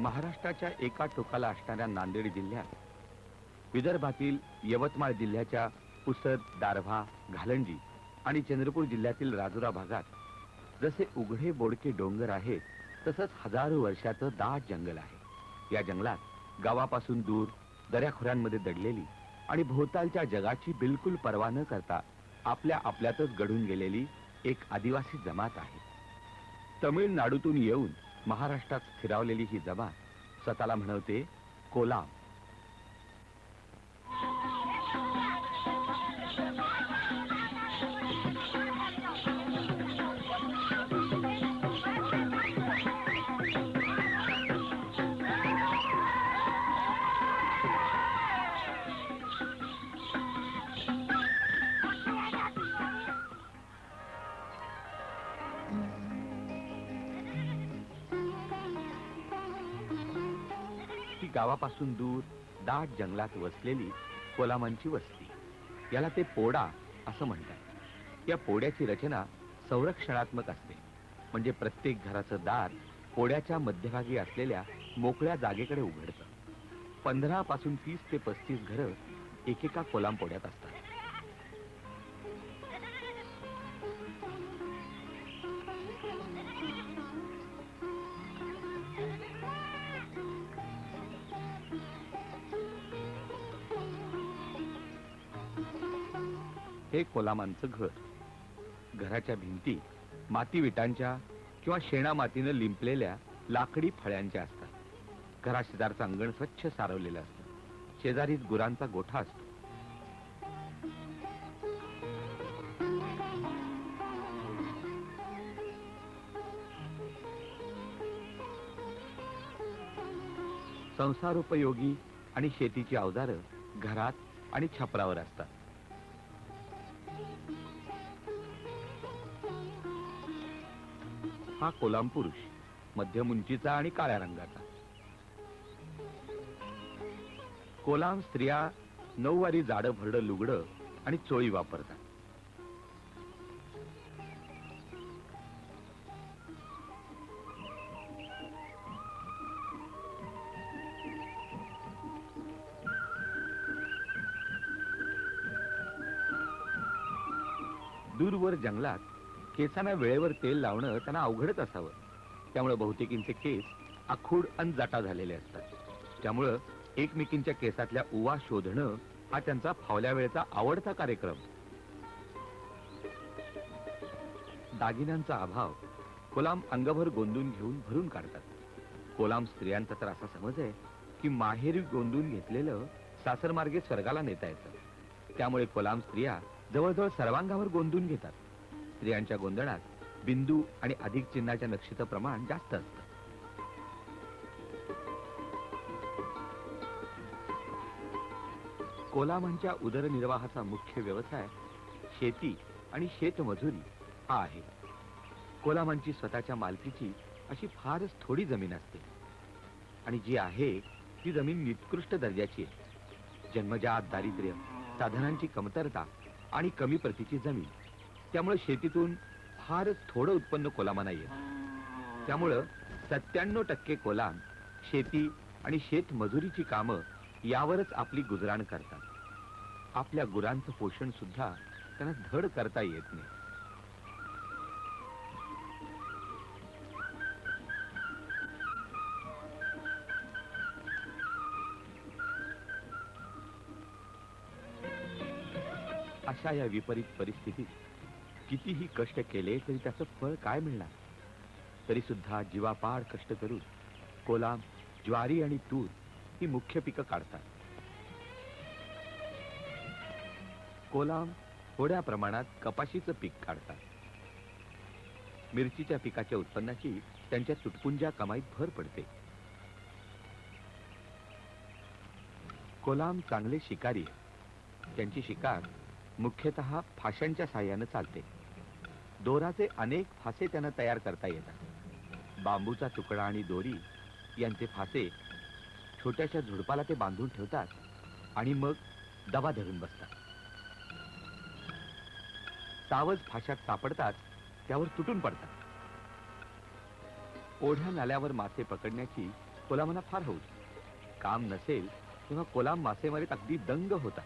महाराष्ट्राच्या एका टोकाला असणाऱ्या नांदेड जिल्ह्यात, विदर्भातील यवतमाळ जिल्ह्याच्या पुसद, दारव्हा, घालंजी आणि चंद्रपूर जिल्ह्यातील राजुरा भागात जसे उघडे बोडके डोंगर आहेत, तसंच हजारो वर्षाचं दाट जंगल आहे. या जंगलात गावापासून दूर दऱ्याखोऱ्यांमध्ये दडलेली आणि भोवतालच्या जगाची बिलकुल पर्वा न करता आपल्या आपल्यातच घडून गेलेली एक आदिवासी जमात आहे. तमिळनाडूतून येऊन महाराष्ट्रात स्थिरावलेली ही जमात स्वतःला म्हणवते कोलाम. गावापासून दूर दाट जंगलात वसलेली कोलामांची वस्ती, याला ते पोडा असं म्हणतात. या पोड्याची रचना संरक्षणात्मक असते, म्हणजे प्रत्येक घराचं दार पोड्याच्या मध्यभागी असलेल्या मोकळ्या जागेकडे उघडतं. 15 पासून 30 ते 35 घरं एकेका कोलाम पोड्यात असतात. हे कोलामांचं घर. घराच्या भिंती माती विटांच्या किंवा शेणा मातीनं लिंपलेल्या लाकडी फळ्यांच्या असतात. घराशेजारचं अंगण स्वच्छ सारवलेलं असतं. शेजारीच गुरांचा गोठा असतो. संसारोपयोगी आणि शेतीची अवजारं घरात आणि छपरावर असतात. हा कोलाम पुरुष मध्यम उंचीचा आणि काळ्या रंगाचा. कोलाम स्त्रिया 9 वारी जाडं भरडं लुगडं आणि चोळी वापरतात. दूरवर जंगलात केसांना वेळेवर तेल लावणं त्यांना अवघडच असावं. त्यामुळे बहुतेकींचे केस आखूड अन जाटा झालेले असतात. त्यामुळं एकमेकींच्या केसातल्या उवा शोधणं हा त्यांचा फावल्या वेळेचा आवडता कार्यक्रम. दागिन्यांचा अभाव कोलाम अंगभर गोंदून घेऊन भरून काढतात. कोलाम स्त्रियांचा तर असा समज आहे की माहेरी गोंदून घेतलेलं सासरमार्गे स्वर्गाला नेता येतं. त्यामुळे कोलाम स्त्रिया जवळजवळ सर्वांगावर गोंदून घेतात. स्त्रियांच्या गोंधळात बिंदू आणि अधिक चिन्हाच्या नक्षीचं प्रमाण जास्त असतं. कोलामांच्या उदरनिर्वाहाचा मुख्य व्यवसाय शेती आणि शेतमजुरी हा आहे. कोलामांची स्वतःच्या मालकीची अशी फारच थोडी जमीन असते आणि जी आहे ती जमीन निकृष्ट दर्जाची आहे. जन्मजात दारिद्र्य, साधनांची कमतरता आणि कमी प्रतीची जमीन, त्यामुळे शेतीतून फारच थोडं उत्पन्न कोलामांना येतं. त्यामुळं 97% कोलाम शेती आणि शेतमजुरीची कामं यावरच आपली गुजराण करतात. आपल्या गुरांचं पोषण सुद्धा त्यांना धड करता येत नाही. अशा या विपरीत परिस्थितीत कितीही कष्ट केले तरी त्याचं फळ काय मिळणार. तरी सुद्धा जीवापाड कष्ट करून कोलाम ज्वारी आणि तूर ही मुख्य पिकं काढतात. कोलाम थोड्या प्रमाणात कपाशीचं पीक काढतात. मिरचीच्या पिकाच्या उत्पन्नाची त्यांच्या तुटपुंज्या कमाईत भर पडते. कोलाम चांगले शिकारी आहेत. त्यांची शिकार मुख्यतः फाशांच्या साह्यानं चालते. दोराचे अनेक फासे त्यांना तयार करता येतात. बांबूचा तुकडा आणि दोरी यांचे फासे छोट्याशा झुडपाला ते बांधून ठेवतात आणि मग दबा धरून बसतात. सावज फाशात सापडतात त्यावर तुटून पडतात. ओढ्या नाल्यावर मासे पकडण्याची कोलामांना फार हौस. काम नसेल तेव्हा कोलाम मासेमारीत अगदी दंग होता.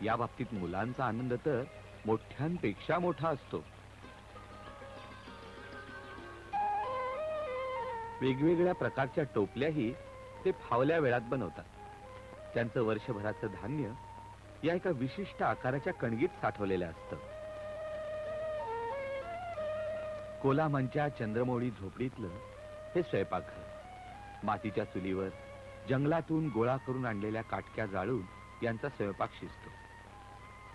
या बाबतीत मुलांचा आनंद तर मोठ्यांपेक्षा मोठा असतो. वेगवेगळ्या प्रकारच्या टोपल्याही ते फावल्या वेळात बनवतात. त्यांचं वर्षभराचं धान्य या एका विशिष्ट आकाराच्या कणगीत साठवलेलं असतं. कोलामांच्या चंद्रमौळी झोपडीतलं हे स्वयंपाकघर. मातीच्या चुलीवर जंगलातून गोळा करून आणलेल्या काटक्या जाळून यांचा स्वयंपाक शिजतो.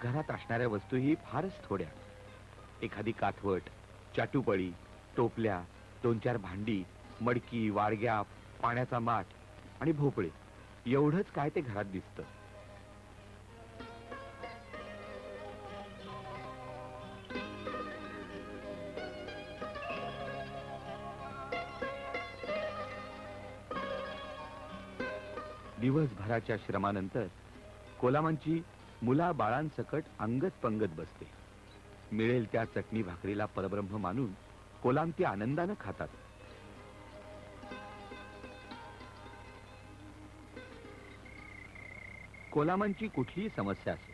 घरात असणाऱ्या वस्तूही फारच थोड्या. एखादी काठवट, चाटुपळी, टोपल्या, 2-4 भांडी, मडकी, वाडग्या, पाण्याचा माठ आणि भोपळे एवढंच काय ते घरात दिसतं. दिवसभराच्या श्रमानंतर कोलामांची मुला बाळांसकट अंगत पंगत बसते. मिळेल त्या चटणी भाकरीला परब्रह्म मानून कोलाम ती आनंदानं खातात. कोलामांची कुठलीही समस्या असो,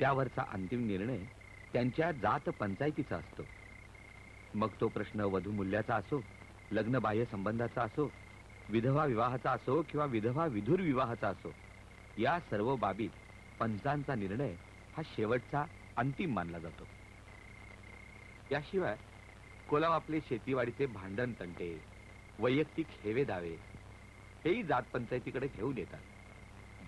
त्यावरचा अंतिम निर्णय त्यांच्या जात पंचायतीचा असतो. मग तो प्रश्न वधूमूल्याचा असो, लग्नबाह्य संबंधाचा असो, विधवा विवाहाचा असो किंवा विधवा विधुर विवाहाचा असो, या सर्व बाबीत पंचांचा निर्णय हा शेवटचा अंतिम मानला जातो. याशिवाय कोलाम आपले शेतीवाडीचे भांडण तंटे, वैयक्तिक हेवे दावे हेही जात पंचायतीकडे घेऊन येतात.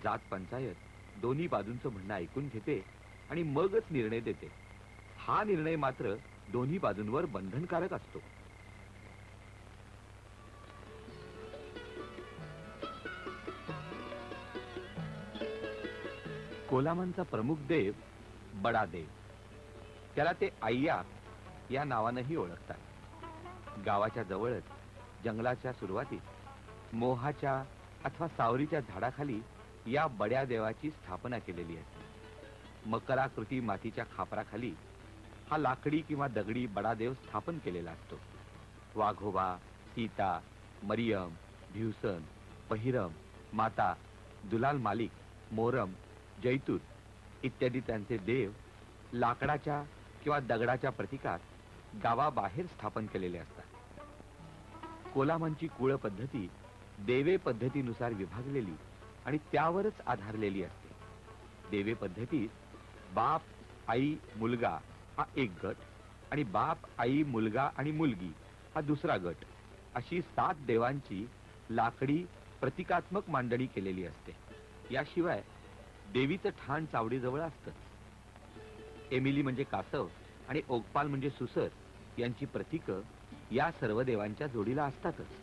जात पंचायत दोन्ही बाजूंचं म्हणणं ऐकून घेते आणि मगच निर्णय देते. हा निर्णय मात्र दोन्ही बाजूंवर बंधनकारक असतो. कोलामांचा प्रमुख देव बडा देव. त्याला ते आय्या या नावानंही ओळखतात. गावाच्या जवळच जंगलाच्या सुरुवातीत मोहाच्या अथवा सावरीच्या झाडाखाली या बड्या देवाची स्थापना केलेली असते. मकराकृती मातीच्या खापराखाली हा लाकडी किंवा दगडी बडादेव स्थापन केलेला असतो. वाघोबा, सीता, मरियम, भिवसन, पहिरम, माता, दुलाल मालिक, मोरम, जैतूत इत्यादी त्यांचे देव लाकडाच्या किंवा दगडाच्या प्रतीकात गावाबाहेर स्थापन केलेले असतात. कोलामांची कुळ पद्धती देवे पद्धतीनुसार विभागलेली आणि त्यावरच आधारलेली असते. देवे पद्धतीत बाप, आई, मुलगा हा एक गट आणि बाप, आई, मुलगा आणि मुलगी हा दुसरा गट अशी 7 देवांची लाकडी प्रतिकात्मक मांडणी केलेली असते. याशिवाय देवीचं ठाण चावडीजवळ असतं. एमिली म्हणजे कासव आणि ओकपाल म्हणजे सुसर यांची प्रतीकं या सर्व देवांच्या जोडीला असतातच.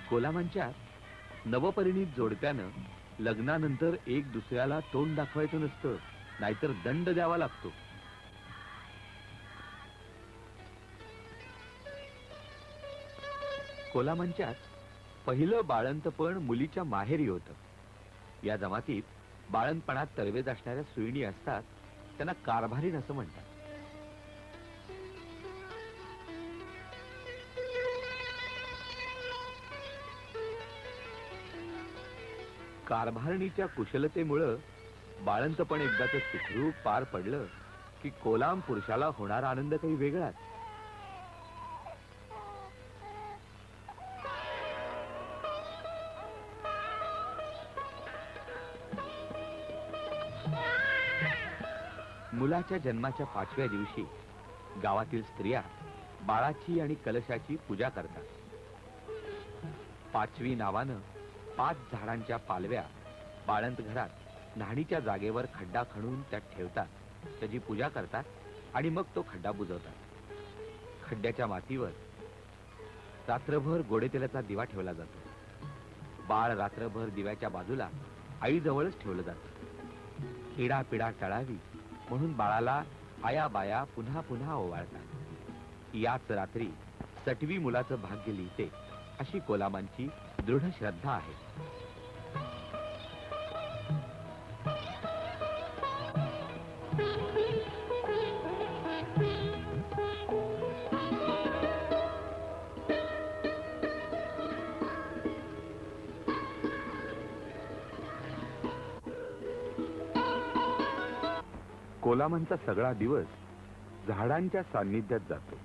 कोलामांच्या नवपरिणीत जोडप्यानं लग्नानंतर एक दुसऱ्याला तोंड दाखवायचं नसतं, नाहीतर दंड द्यावा लागतो. कोलामांच्यात पहिलं बाळंतपण मुलीच्या माहेरी होतं. या जमातीत बाळंतपणात तरवेज असणाऱ्या सुईणी असतात, त्यांना कारभारीण असं म्हणतात. कारभारणीच्या कुशलतेमुळं बाळंतपण एकदाच सुखरूप पार पडलं की कोलाम पुरुषाला होणारा आनंद काही वेगळाच. मुलाच्या जन्माच्या 5व्या दिवशी गावातील स्त्रिया बाळाची आणि कलशाची पूजा करतात. 5वी नावानं 5 झाडांच्या पालव्या बाळंत घरात न्हाणीच्या जागेवर खड्डा खणून त्यात ठेवतात, त्याची पूजा करतात आणि मग तो खड्डा बुजवतात. खड्ड्याच्या मातीवर रात्रभर गोडेतेलाचा दिवा ठेवला जातो. बाळ रात्रभर दिव्याच्या बाजूला आईजवळच ठेवलं जातं. इडा पिडा टळावी म्हणून बाळाला आया बाया पुन्हा पुन्हा ओवाळतात. याच रात्री सटवी मुलाचं भाग्य लिहिते अशी कोलामांची दृढ श्रद्धा आहे. कोलामांचा सगळा दिवस झाडांच्या सान्निध्यात जातो.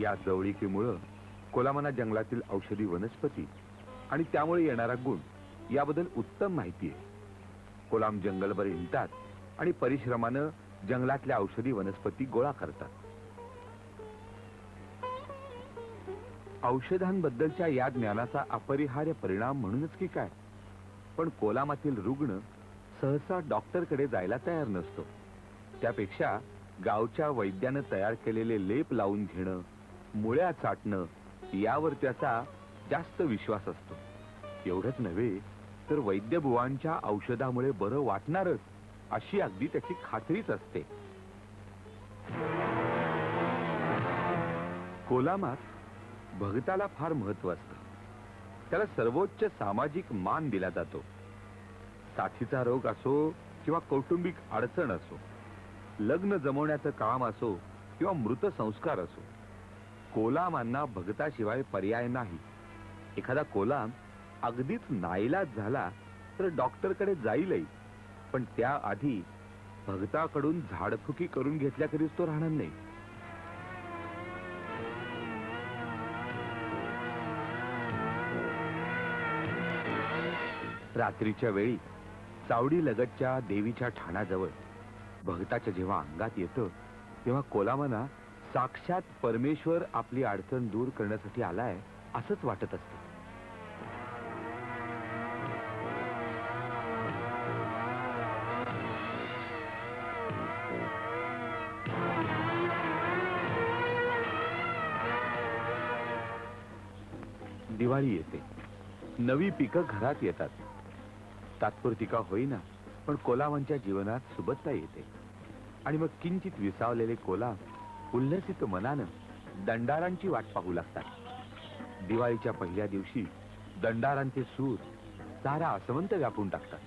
या जवळिकीमुळं कोलामांना जंगलातील औषधी वनस्पती आणि त्यामुळे येणारा गुण याबद्दल उत्तम माहिती आहे. कोलाम जंगलभर हिंडतात आणि परिश्रमानं जंगलातल्या औषधी वनस्पती गोळा करतात. औषधांबद्दलच्या या ज्ञानाचा अपरिहार्य परिणाम म्हणूनच की काय, पण कोलामातील रुग्ण सहसा डॉक्टरकडे जायला तयार नसतो. त्यापेक्षा गावच्या वैद्यानं तयार केलेले लेप लावून घेणं, मुळ्या चाटणं यावर त्याचा जास्त विश्वास असतो. एवढंच नव्हे तर वैद्यबुवांच्या औषधामुळे बरं वाटणारच अशी अगदी त्याची खात्रीच असते. कोलामात भगताला फार महत्व असतं. त्याला सर्वोच्च सामाजिक मान दिला जातो. साथीचा रोग असो किंवा कौटुंबिक अडचण असो, लग्न जमवण्याचं काम असो किंवा मृत संस्कार असो, कोलामांना भगताशिवाय पर्याय नाही. एखादा कोलाम अगदीच नाईलाज झाला तर डॉक्टरकडे जाईलही, पण त्याआधी भगताकडून झाडफुकी करून घेतल्याखेरीज तो राहणार नाही. रात्रीच्या वेळी चावडी लगतच्या देवीच्या ठाणाजवळ भगताच्या जेव्हा अंगात येतं तेव्हा कोलामांना साक्षात परमेश्वर आपली अडचण दूर करण्यासाठी आलाय असंच वाटत असतं. दिवाळी येते. नवी पिकं घरात येतात. तात्पुरती का होईना पण कोलामांच्या जीवनात सुबत्ता येते आणि मग किंचित विसावलेले कोलाम उल्हसित मनानं दंडारांची वाट पाहू लागतात. दिवाळीच्या पहिल्या दिवशी दंडारांचे सूर सारा आसमंत व्यापून टाकतात.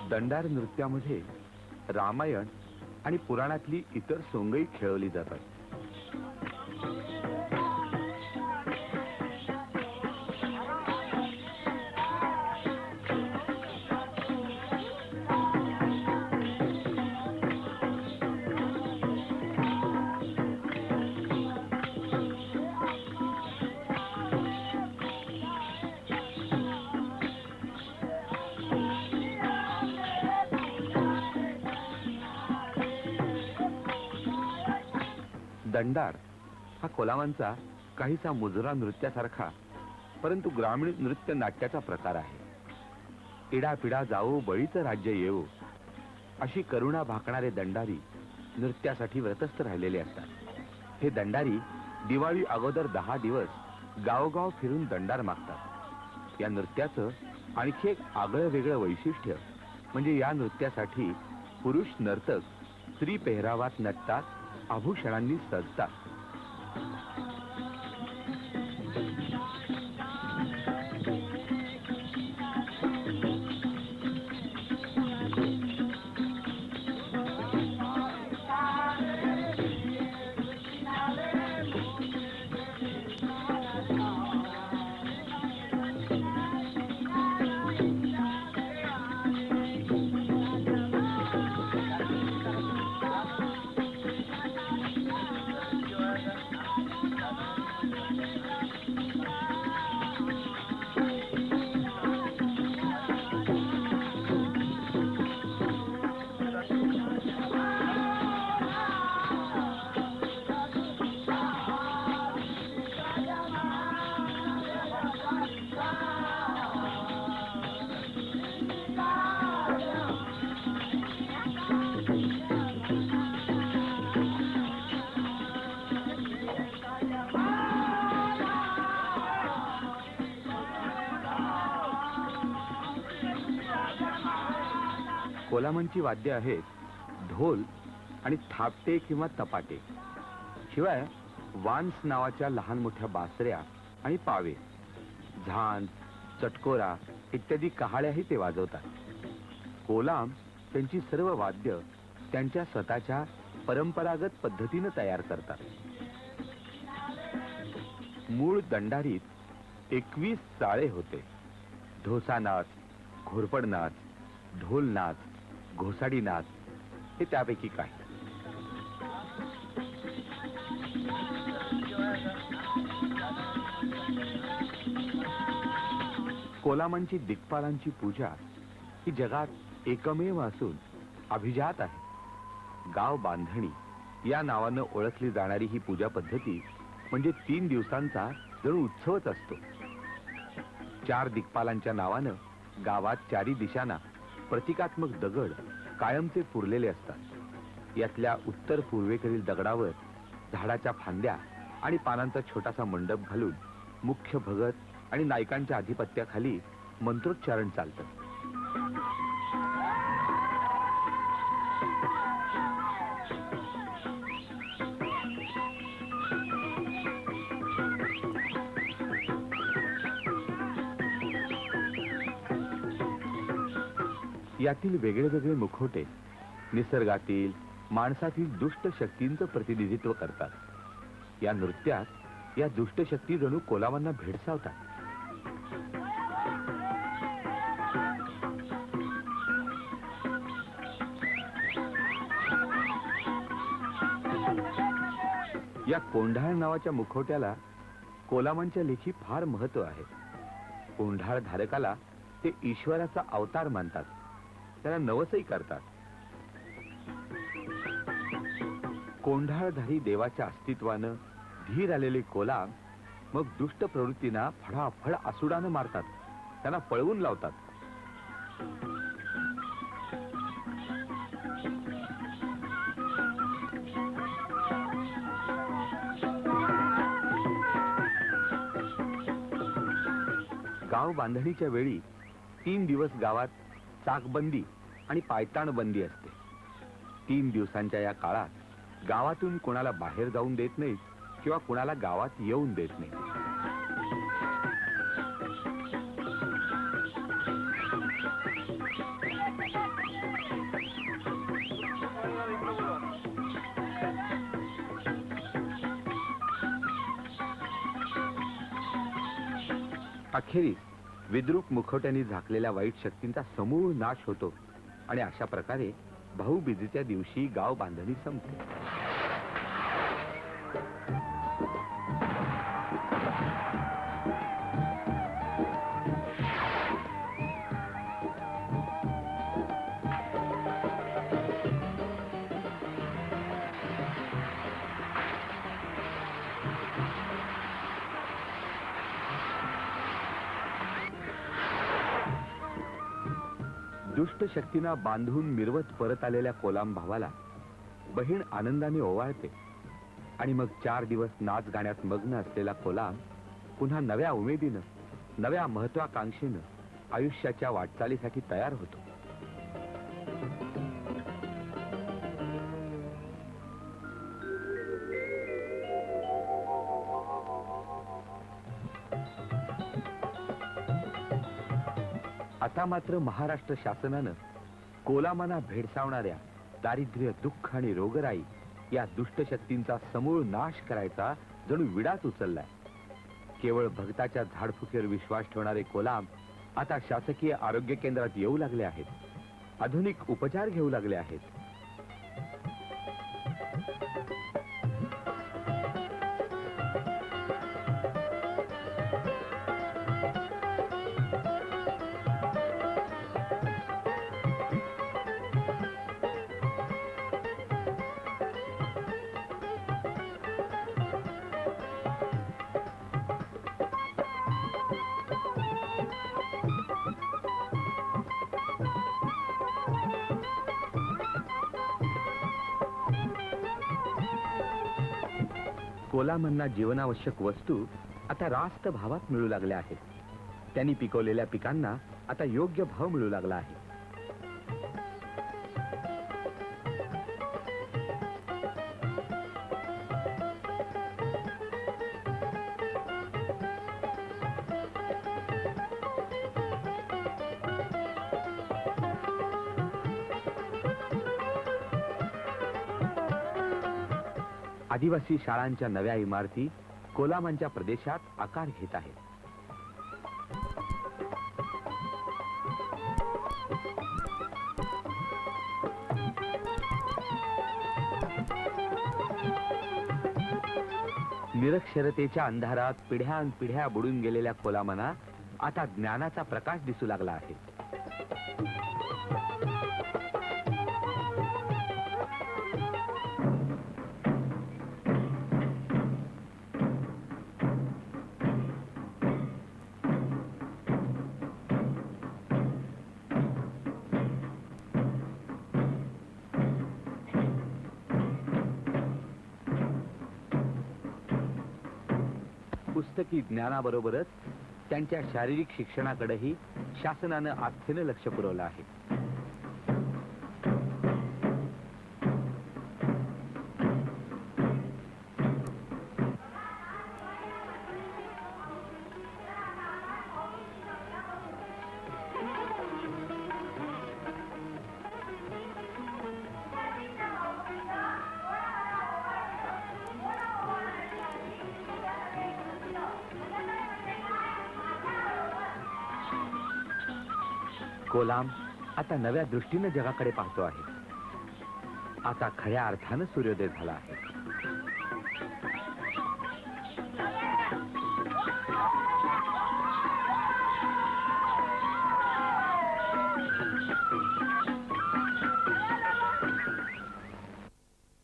दंडार नृत्यामध्ये रामायण आणि पुराणातली इतर सोंगई खेळवली जातात. दंडार हा कोलामांचा काहीसा मुजरा नृत्यासारखा परंतु ग्रामीण नृत्य नाट्याचा प्रकार आहे. इडापिडा जाओ बळीचं राज्य येवो अशी करुणा भाकणारे दंडारी नृत्यासाठी व्रतस्थ राहिलेले असतात. हे दंडारी दिवाळी अगोदर 10 दिवस गावोगाव फिरून दंडार मागतात. या नृत्याचं आणखी एक आगळं वेगळं वैशिष्ट्य म्हणजे या नृत्यासाठी पुरुष नर्तक स्त्री पेहरावात नटतात, आभूषणांनी सजतात. कोलामांची वाद्य आहेत ढोल आणि थापटे किंवा तपाटे, शिवाय वान्स नावाच्या लहान मोठ्या बासऱ्या आणि पावे, झांज, चटकोरा इत्यादी कहाळ्याही ते वाजवतात. कोलाम त्यांची सर्व वाद्य त्यांच्या स्वतःच्या परंपरागत पद्धतीने तयार करतात. मूळ दंडारीत 21 चाळे होते. ढोसा नाच, घोरपड नाच, ढोल नाच, घोसाडी नाच हे त्यापैकी काही. कोलामांची दिक्पालांची पूजा ही जगात एकमेव असून अभिजात आहे. गाव बांधणी या नावानं ओळखली जाणारी ही पूजा पद्धती म्हणजे 3 दिवसांचा जणू उत्सवच असतो. 4 दिक्पालांच्या नावानं गावात 4 दिशांना प्रतिकात्मक दगड कायमचे पुरलेले असतात. यातल्या उत्तर पूर्वेकडील दगडावर झाडाच्या फांद्या आणि पानांचा छोटासा मंडप घालून मुख्य भगत आणि नायकांच्या अधिपत्याखाली मंत्रोच्चारण चालतं. यातील वेगळे वेगळे मुखवटे निसर्गातील, माणसातील दुष्ट शक्तींचं प्रतिनिधित्व करतात. या नृत्यात या दुष्ट शक्ती जणू कोलामांना भेडसावतात. या कोंढाळ नावाच्या मुखवट्याला कोलामांच्या लेखी फार महत्व आहे. कोंढाळ धारकाला ते ईश्वराचा अवतार मानतात, त्याला नवसही करतात. कोंढाळधारी देवाच्या अस्तित्वानं धीर आलेले कोलाम मग दुष्ट प्रवृत्तींना फळाफळ आसुडानं मारतात, त्यांना पळवून लावतात. गाव बांधणीच्या वेळी 3 दिवस गावात चाकबंदी आणि पायताण बंदी असते. 3 दिवसांच्या या काळात गावातून कोणाला बाहेर जाऊन देत नाहीत किंवा कोणाला गावात येऊन देत नाहीत. अखेरीस विद्रूप मुखवट्यांनी झाकलेल्या वाईट शक्तींचा समूळ नाश होतो आणि अशा प्रकारे भाऊबीजेच्या दिवशी गाव बांधणी संपते. दुष्ट शक्तींना बांधून मिरवत परत आलेल्या कोलाम भावाला बहीण आनंदाने ओवाळते आणि मग 4 दिवस नाच गाण्यात मग्न असलेला कोलाम पुन्हा नव्या उमेदीनं, नव्या महत्वाकांक्षेनं आयुष्याच्या वाटचालीसाठी तयार होतो. आता मात्र महाराष्ट्र शासनानं कोलामांना भेडसावणाऱ्या दारिद्र्य, दुःख आणि रोगराई या दुष्ट शक्तींचा समूळ नाश करायचा जणू विडाच उचललाय. केवळ भक्ताच्या झाडफुकीवर विश्वास ठेवणारे कोलाम आता शासकीय आरोग्य केंद्रात येऊ लागले आहेत, आधुनिक उपचार घेऊ लागले आहेत. कोलामांना जीवनावश्यक वस्तू आता रास्त भावात मिळू लागल्या आहेत. त्यांनी पिकवलेल्या पिकांना आता योग्य भाव मिळू लागला आहे. आदिवासी शाळांच्या नव्या इमारती कोलामांच्या प्रदेशात आकार घेत आहेत. निरक्षरतेच्या अंधारात पिढ्यानपिढ्या बुडून गेलेल्या कोलामांना आता ज्ञानाचा प्रकाश दिसू लागला आहे. पुस्तकी ज्ञानाबरोबरच त्यांच्या शारीरिक शिक्षणाकडेही शासनानं आस्थेनं लक्ष पुरवलं आहे. कोलाम आता नव्या दृष्टीनं जगाकडे पाहतो आहे. आता खऱ्या अर्थानं सूर्योदय झाला आहे.